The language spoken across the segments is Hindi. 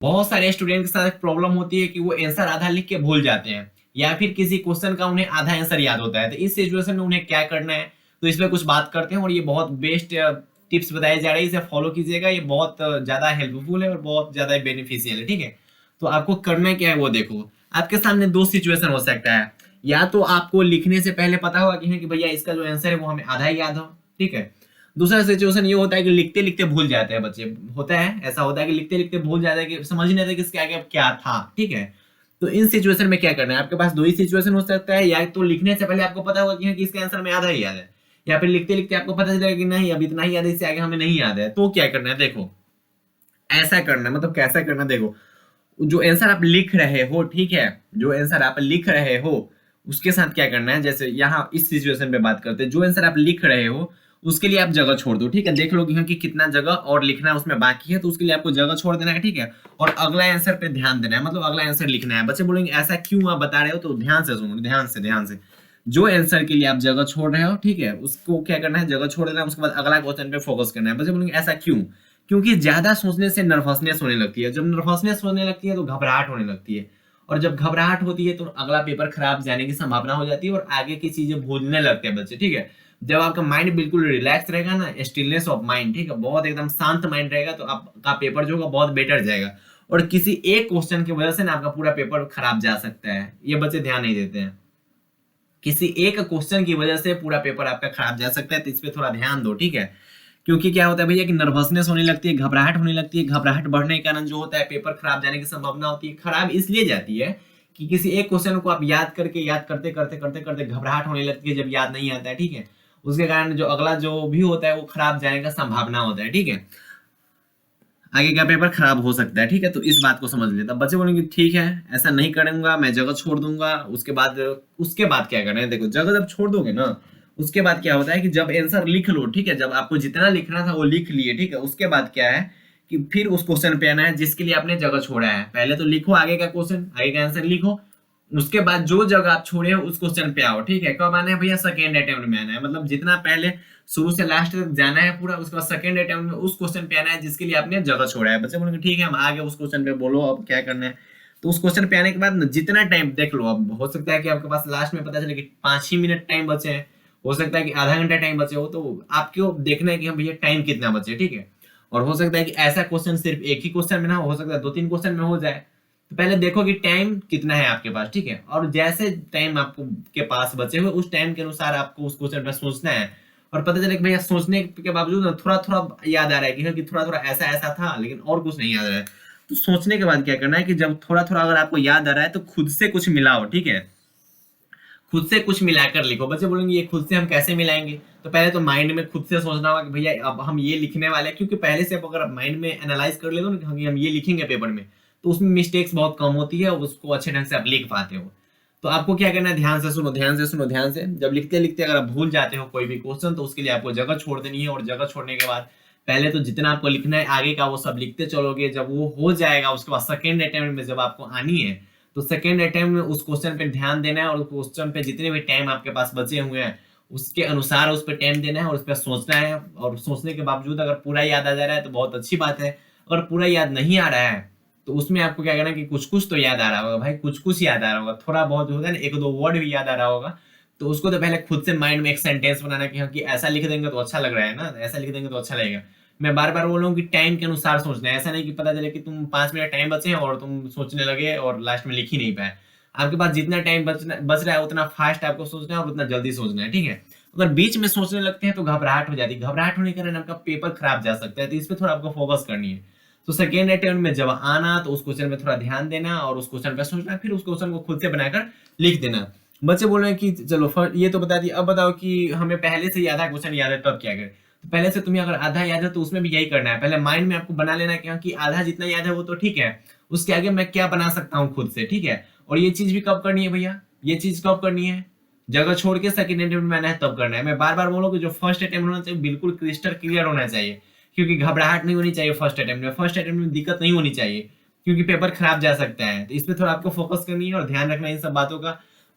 बहुत सारे स्टूडेंट के साथ प्रॉब्लम होती है कि वो आंसर आधा लिख के भूल जाते हैं, या फिर किसी क्वेश्चन का उन्हें आधा आंसर याद होता है। तो इस सिचुएशन में उन्हें क्या करना है, तो इस पे कुछ बात करते हैं। और ये बहुत बेस्ट टिप्स बताई जा रही है, इसे फॉलो कीजिएगा। ये बहुत ज्यादा हेल्पफुल है और बहुत ज्यादा बेनिफिशियल है, ठीक है। तो आपको करना क्या है वो देखो। आपके सामने दो सिचुएशन हो सकता है। या तो आपको लिखने से पहले पता होगा कि भैया इसका जो आंसर है वो हमें आधा ही याद हो, ठीक है। दूसरा सिचुएशन ये होता है कि लिखते लिखते भूल जाते हैं बच्चे। होता है, ऐसा होता है कि लिखते लिखते भूल जाते हैं कि समझ नहीं आता कि इसके आगे अब क्या था, ठीक है। तो इन सिचुएशन में क्या करना है, आपके पास दो ही सिचुएशन हो सकता है। या तो लिखने से पहले आपको पता होगा कि हाँ, कि इसका आंसर में आधा ही याद है, या फिर लिखते लिखते आपको पता चलेगा कि नहीं अब इतना ही याद है, इससे आगे हमें नहीं याद है। तो क्या करना है देखो, ऐसा करना है, मतलब कैसा करना है देखो। जो आंसर आप लिख रहे हो, ठीक है, जो आंसर आप लिख रहे हो उसके साथ क्या करना है। जैसे यहाँ इस सिचुएशन पे बात करते हैं, जो आंसर आप लिख रहे हो उसके लिए आप जगह छोड़ दो, ठीक है। देख लो कि कितना जगह और लिखना है उसमें बाकी है, तो उसके लिए आपको जगह छोड़ देना है, ठीक है। और अगला आंसर पे ध्यान देना है, मतलब अगला आंसर लिखना है। बच्चे बोलेंगे ऐसा क्यों आप बता रहे हो, तो ध्यान से सुनो, ध्यान से। जो आंसर के लिए आप जगह छोड़ रहे हो, ठीक है, उसको क्या करना है, जगह छोड़ देना है। उसके बाद अगला क्वेश्चन पे फोकस करना है। बच्चे बोलेंगे ऐसा क्यों, क्योंकि ज्यादा सोचने से नर्वसनेस होने लगती है। जब नर्वसनेस होने लगती है तो घबराहट होने लगती है, और जब घबराहट होती है तो अगला पेपर खराब जाने की संभावना हो जाती है, और आगे की चीजें भूलने लगते हैं बच्चे, ठीक है। जब आपका माइंड बिल्कुल रिलैक्स रहेगा ना, स्टिलनेस ऑफ माइंड, ठीक है, बहुत एकदम शांत माइंड रहेगा, तो आपका पेपर जो होगा बहुत बेटर जाएगा। और किसी एक क्वेश्चन की वजह से ना आपका पूरा पेपर खराब जा सकता है, ये बच्चे ध्यान नहीं देते हैं। किसी एक क्वेश्चन की वजह से पूरा पेपर आपका खराब जा सकता है, तो इस पे थोड़ा ध्यान दो, ठीक है। क्योंकि क्या होता है भैया कि नर्वसनेस होने लगती है, घबराहट होने लगती है। घबराहट बढ़ने के कारण जो होता है पेपर खराब जाने की संभावना होती है। खराब इसलिए जाती है कि किसी एक क्वेश्चन को आप याद करते करते करते करते घबराहट होने लगती है, जब याद नहीं आता है, ठीक है। उसके कारण जो अगला जो भी होता है वो खराब जाने का संभावना होता है, ठीक है। आगे का पेपर खराब हो सकता है, ठीक है। तो इस बात को समझ लेता बच्चे बोलेंगे ठीक है ऐसा नहीं करूंगा, मैं जगह छोड़ दूंगा। उसके बाद क्या करना है देखो, जगह जब छोड़ दोगे ना, उसके बाद क्या होता है कि जब आंसर लिख लो, ठीक है, जब आपको जितना लिखना था वो लिख लिए, ठीक है, उसके बाद क्या है कि फिर उस क्वेश्चन पे आना है जिसके लिए आपने जगह छोड़ा है। पहले तो लिखो आगे का क्वेश्चन, आगे का आंसर लिखो। उसके बाद जो जगह आप छोड़े हो उस क्वेश्चन पे आओ, ठीक है। कब आना है भैया, सेकेंड अटेम्प्ट में आना है, मतलब जितना पहले शुरू से लास्ट तक जाना है पूरा। उसके बाद सेकंड अटेम्प्ट में उस क्वेश्चन पे आना है जिसके लिए आपने जगह छोड़ा है। बच्चे बोलेंगे ठीक है हम आ गए उस क्वेश्चन पे, बोलो अब क्या करना है। तो उस क्वेश्चन पे आने के बाद जितना टाइम देख लो, अब हो सकता है कि आपके पास लास्ट में पता चले कि 5 ही मिनट टाइम बचे हैं, हो सकता है कि आधा घंटा टाइम बचे हो। तो आपको देखना है कि हम भैया टाइम कितना बचे, ठीक है। और हो सकता है कि ऐसा क्वेश्चन सिर्फ एक ही क्वेश्चन में ना हो सकता है 2-3 क्वेश्चन में हो जाए। तो पहले देखो कि टाइम कितना है आपके पास, ठीक है। और जैसे टाइम आपको के पास बचे हुए उस टाइम के अनुसार आपको उस क्वेश्चन पर सोचना है। और पता चले कि भैया सोचने के बावजूद ना थोड़ा थोड़ा याद आ रहा है कि थोड़ा थोड़ा ऐसा ऐसा था, लेकिन और कुछ नहीं याद आ रहा है। तो सोचने के बाद क्या करना है कि जब थोड़ा थोड़ा अगर आपको याद आ रहा है तो खुद से कुछ मिलाओ, ठीक है। खुद से कुछ मिलाकर लिखो। बच्चे बोलेंगे ये खुद से हम कैसे मिलाएंगे, तो पहले तो माइंड में खुद से सोचना होगा कि भैया अब हम ये लिखने वाले हैं। क्योंकि पहले से अगर आप माइंड में एनालाइज कर लेते हो ना कि हम ये लिखेंगे पेपर में, तो उसमें मिस्टेक्स बहुत कम होती है और उसको अच्छे ढंग से आप लिख पाते हो। तो आपको क्या करना है, ध्यान से सुनो, ध्यान से। जब लिखते लिखते अगर आप भूल जाते हो कोई भी क्वेश्चन, तो उसके लिए आपको जगह छोड़ देनी है। और जगह छोड़ने के बाद पहले तो जितना आपको लिखना है आगे का वो सब लिखते चलोगे। जब वो हो जाएगा उसके बाद सेकेंड अटेम्प्ट में जब आपको आनी है, तो सेकेंड अटेम्प्ट में उस क्वेश्चन पे ध्यान देना है। और क्वेश्चन पे जितने भी टाइम आपके पास बचे हुए हैं उसके अनुसार उस पर टाइम देना है और उस पर सोचना है। और सोचने के बावजूद अगर पूरा याद आ जा रहा है तो बहुत अच्छी बात है। अगर पूरा याद नहीं आ रहा है तो उसमें आपको क्या करना है कि कुछ कुछ तो याद आ रहा होगा भाई, कुछ कुछ याद आ रहा होगा, थोड़ा बहुत होता है ना, एक दो वर्ड भी याद आ रहा होगा। तो उसको तो पहले खुद से माइंड में एक सेंटेंस बनाना कि हाँ कि ऐसा लिख देंगे तो अच्छा लग रहा है ना, ऐसा लिख देंगे तो अच्छा लगेगा। मैं बार बार बोल रहा हूँ कि टाइम के अनुसार सोचना है। ऐसा नहीं कि पता चले कि तुम 5 मिनट टाइम बचे हैं और तुम सोचने लगे और लास्ट में लिख ही नहीं पाए। आपके पास जितना टाइम बच रहा है उतना फास्ट आपको सोचना है और उतना जल्दी सोचना है, ठीक है। अगर बीच में सोचने लगते हैं तो घबराहट हो जाती है, घबराहट होने के कारण आपका पेपर खराब जा सकता है। तो इस पर थोड़ा आपको फोकस करनी है। तो सेकेंड अटेम्प्ट में जब आना तो उस क्वेश्चन में थोड़ा ध्यान देना और उस क्वेश्चन पे सोचना, फिर उस क्वेश्चन को खुद से बनाकर लिख देना। बच्चे बोल रहे हैं कि चलो ये तो बता दिया, अब बताओ कि हमें पहले से ही आधा क्वेश्चन याद है तब क्या करें। तो पहले से तुम्हें अगर आधा याद है तो उसमें भी यही करना है। पहले माइंड में आपको बना लेना है कि हाँ कि आधा जितना याद है वो तो ठीक है, उसके आगे मैं क्या बना सकता हूँ खुद से, ठीक है। और ये चीज भी कब करनी है भैया, ये चीज कब करनी है, जगह छोड़ के सेकंड अटेम्प्ट में आना है तब करना है। मैं बार बार बोलूँ कि जो फर्स्ट अटेम्प्ट होना चाहिए बिल्कुल क्रिस्टल क्लियर होना चाहिए। क्योंकि घबराहट नहीं होनी चाहिए फर्स्ट अटेम्प्ट में, फर्स्ट अटेम्प्ट में दिक्कत नहीं होनी चाहिए, क्योंकि पेपर खराब जा सकता है। तो इस पे थोड़ा आपको फोकस करनी है और ध्यान रखना है इन सब बातों का।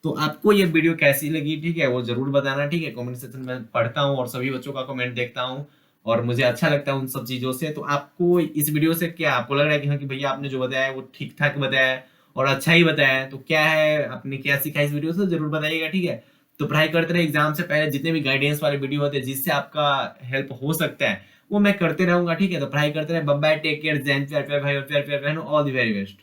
तो आपको ये वीडियो कैसी लगी, ठीक है, वो जरूर बताना, ठीक है। कमेंट सेक्शन में पढ़ता हूँ और सभी बच्चों का कमेंट देखता हूँ। और मुझे अच्छा लगता है उन सब चीज़ों से। तो आपको इस वीडियो से क्या आपको लग रहा है कि हाँ, कि भैया आपने जो बताया है वो ठीक-ठाक बताया है और अच्छा ही बताया है। तो क्या है, आपने क्या सीखा इस वीडियो से ज़रूर बताइएगा, ठीक है? तो पढ़ाई करते रहे, एग्ज़ाम से पहले जितने भी गाइडेंस वाले वीडियो होते हैं जिससे आपका हेल्प हो सकता है, वो मैं करते रहूँगा, ठीक है? तो पढ़ाई करते रहें। बाय बाय, टेक केयर, जय हिंद, प्यार प्यार भाई और प्यार प्यार बहनों, ऑल द वेरी बेस्ट।